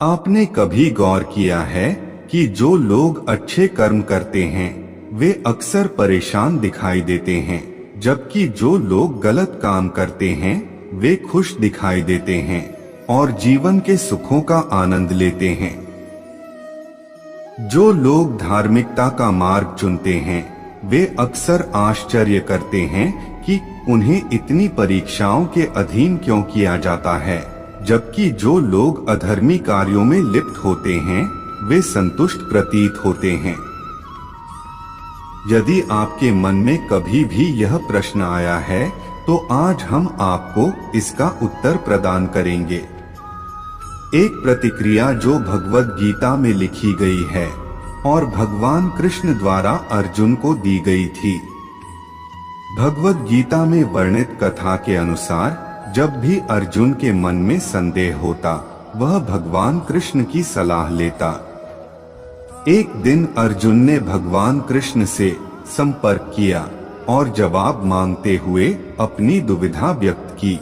आपने कभी गौर किया है कि जो लोग अच्छे कर्म करते हैं वे अक्सर परेशान दिखाई देते हैं, जबकि जो लोग गलत काम करते हैं वे खुश दिखाई देते हैं और जीवन के सुखों का आनंद लेते हैं। जो लोग धार्मिकता का मार्ग चुनते हैं वे अक्सर आश्चर्य करते हैं कि उन्हें इतनी परीक्षाओं के अधीन क्यों किया जाता है, जबकि जो लोग अधर्मी कार्यों में लिप्त होते हैं वे संतुष्ट प्रतीत होते हैं। यदि आपके मन में कभी भी यह प्रश्न आया है तो आज हम आपको इसका उत्तर प्रदान करेंगे। एक प्रतिक्रिया जो भगवद गीता में लिखी गई है और भगवान कृष्ण द्वारा अर्जुन को दी गई थी। भगवद गीता में वर्णित कथा के अनुसार जब भी अर्जुन के मन में संदेह होता वह भगवान कृष्ण की सलाह लेता। एक दिन अर्जुन ने भगवान कृष्ण से संपर्क किया और जवाब मांगते हुए अपनी दुविधा व्यक्त की।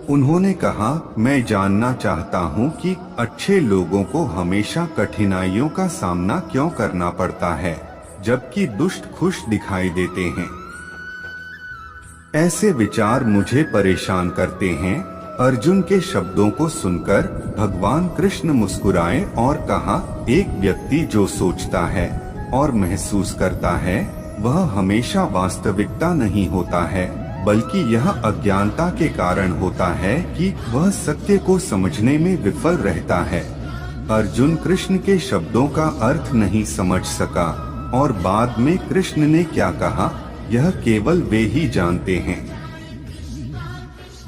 उन्होंने कहा, मैं जानना चाहता हूं कि अच्छे लोगों को हमेशा कठिनाइयों का सामना क्यों करना पड़ता है, जबकि दुष्ट खुश दिखाई देते हैं। ऐसे विचार मुझे परेशान करते हैं। अर्जुन के शब्दों को सुनकर भगवान कृष्ण मुस्कुराए और कहा, एक व्यक्ति जो सोचता है और महसूस करता है वह हमेशा वास्तविकता नहीं होता है, बल्कि यह अज्ञानता के कारण होता है कि वह सत्य को समझने में विफल रहता है। अर्जुन कृष्ण के शब्दों का अर्थ नहीं समझ सका और बाद में कृष्ण ने क्या कहा यह केवल वे ही जानते हैं।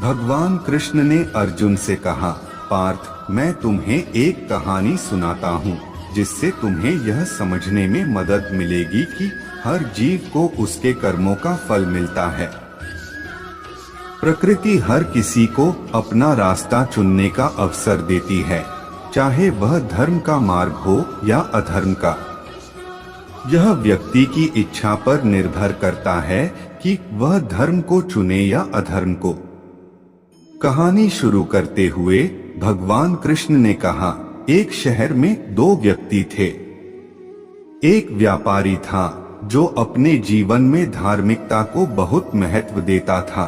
भगवान कृष्ण ने अर्जुन से कहा, पार्थ, मैं तुम्हें एक कहानी सुनाता हूँ जिससे तुम्हें यह समझने में मदद मिलेगी कि हर जीव को उसके कर्मों का फल मिलता है। प्रकृति हर किसी को अपना रास्ता चुनने का अवसर देती है, चाहे वह धर्म का मार्ग हो या अधर्म का। यह व्यक्ति की इच्छा पर निर्भर करता है कि वह धर्म को चुने या अधर्म को। कहानी शुरू करते हुए भगवान कृष्ण ने कहा, एक शहर में दो व्यक्ति थे। एक व्यापारी था जो अपने जीवन में धार्मिकता को बहुत महत्व देता था।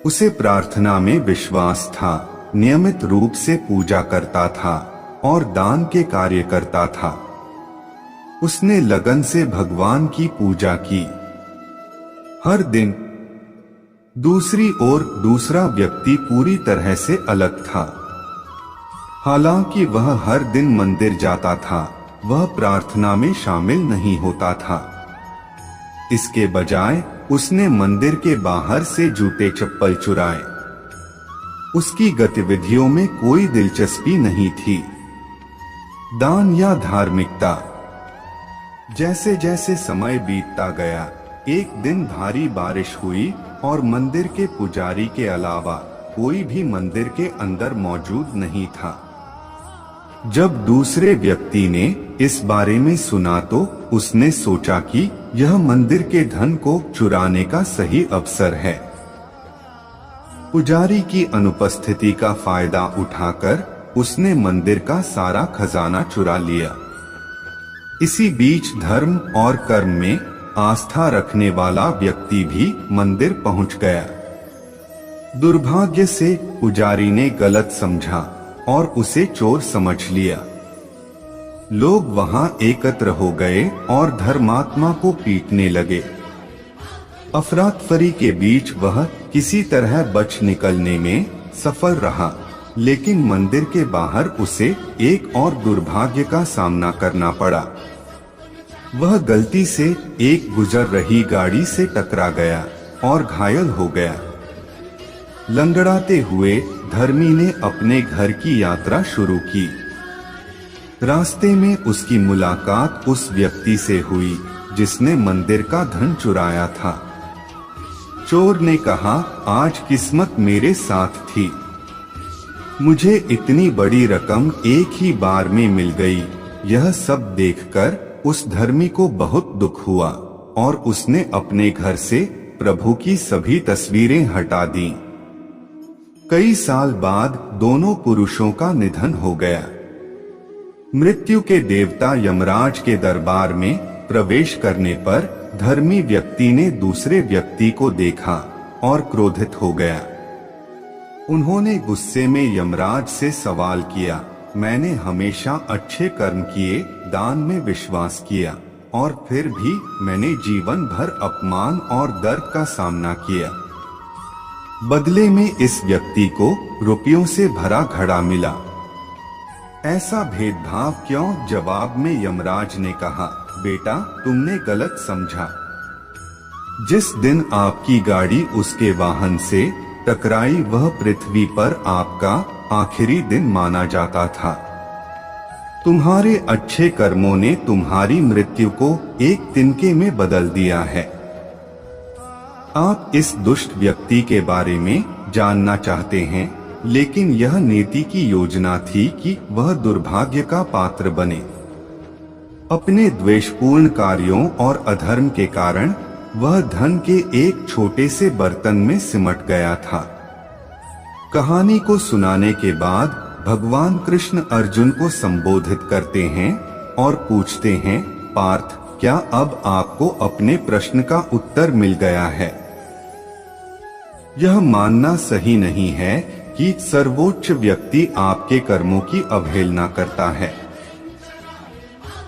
उसे प्रार्थना में विश्वास था, नियमित रूप से पूजा करता था और दान के कार्य करता था। उसने लगन से भगवान की पूजा की हर दिन। दूसरी ओर दूसरा व्यक्ति पूरी तरह से अलग था। हालांकि वह हर दिन मंदिर जाता था, वह प्रार्थना में शामिल नहीं होता था। इसके बजाय उसने मंदिर के बाहर से जूते चप्पल चुराए। उसकी गतिविधियों में कोई दिलचस्पी नहीं थी, दान या धार्मिकता। जैसे जैसे समय बीतता गया, एक दिन भारी बारिश हुई और मंदिर के पुजारी के अलावा कोई भी मंदिर के अंदर मौजूद नहीं था। जब दूसरे व्यक्ति ने इस बारे में सुना तो उसने सोचा कि यह मंदिर के धन को चुराने का सही अवसर है। पुजारी की अनुपस्थिति का फायदा उठाकर उसने मंदिर का सारा खजाना चुरा लिया। इसी बीच धर्म और कर्म में आस्था रखने वाला व्यक्ति भी मंदिर पहुंच गया। दुर्भाग्य से पुजारी ने गलत समझा और उसे चोर समझ लिया। लोग वहां एकत्र हो गए और धर्मात्मा को पीटने लगे। अफरा-तफरी के बीच वह किसी तरह बच निकलने में सफल रहा, लेकिन मंदिर के बाहर उसे एक और दुर्भाग्य का सामना करना पड़ा। वह गलती से एक गुजर रही गाड़ी से टकरा गया और घायल हो गया। लंगड़ाते हुए धर्मी ने अपने घर की यात्रा शुरू की। रास्ते में उसकी मुलाकात उस व्यक्ति से हुई जिसने मंदिर का धन चुराया था। चोर ने कहा, आज किस्मत मेरे साथ थी, मुझे इतनी बड़ी रकम एक ही बार में मिल गई। यह सब देखकर उस धर्मी को बहुत दुख हुआ और उसने अपने घर से प्रभु की सभी तस्वीरें हटा दी। कई साल बाद दोनों पुरुषों का निधन हो गया। मृत्यु के देवता यमराज के दरबार में प्रवेश करने पर धर्मी व्यक्ति ने दूसरे व्यक्ति को देखा और क्रोधित हो गया। उन्होंने गुस्से में यमराज से सवाल किया, मैंने हमेशा अच्छे कर्म किए, दान में विश्वास किया और फिर भी मैंने जीवन भर अपमान और दर्द का सामना किया। बदले में इस व्यक्ति को रुपयों से भरा घड़ा मिला। ऐसा भेदभाव क्यों? जवाब में यमराज ने कहा, बेटा तुमने गलत समझा। जिस दिन आपकी गाड़ी उसके वाहन से टकराई वह पृथ्वी पर आपका आखिरी दिन माना जाता था। तुम्हारे अच्छे कर्मों ने तुम्हारी मृत्यु को एक तिनके में बदल दिया है। आप इस दुष्ट व्यक्ति के बारे में जानना चाहते हैं, लेकिन यह नीति की योजना थी कि वह दुर्भाग्य का पात्र बने। अपने द्वेषपूर्ण कार्यों और अधर्म के कारण वह धन के एक छोटे से बर्तन में सिमट गया था। कहानी को सुनाने के बाद भगवान कृष्ण अर्जुन को संबोधित करते हैं और पूछते हैं, पार्थ, क्या अब आपको अपने प्रश्न का उत्तर मिल गया है? यह मानना सही नहीं है कि सर्वोच्च व्यक्ति आपके कर्मों की अवहेलना करता है।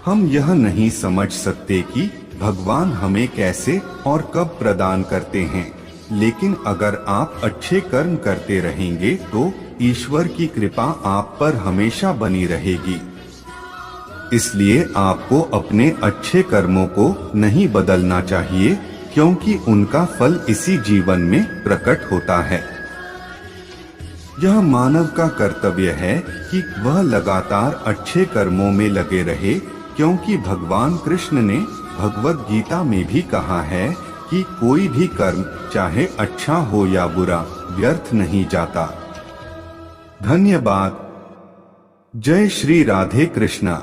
हम यह नहीं समझ सकते कि भगवान हमें कैसे और कब प्रदान करते हैं, लेकिन अगर आप अच्छे कर्म करते रहेंगे तो ईश्वर की कृपा आप पर हमेशा बनी रहेगी। इसलिए आपको अपने अच्छे कर्मों को नहीं बदलना चाहिए, क्योंकि उनका फल इसी जीवन में प्रकट होता है। यह मानव का कर्तव्य है कि वह लगातार अच्छे कर्मों में लगे रहे, क्योंकि भगवान कृष्ण ने भगवद गीता में भी कहा है कि कोई भी कर्म चाहे अच्छा हो या बुरा व्यर्थ नहीं जाता। धन्यवाद। जय श्री राधे कृष्णा।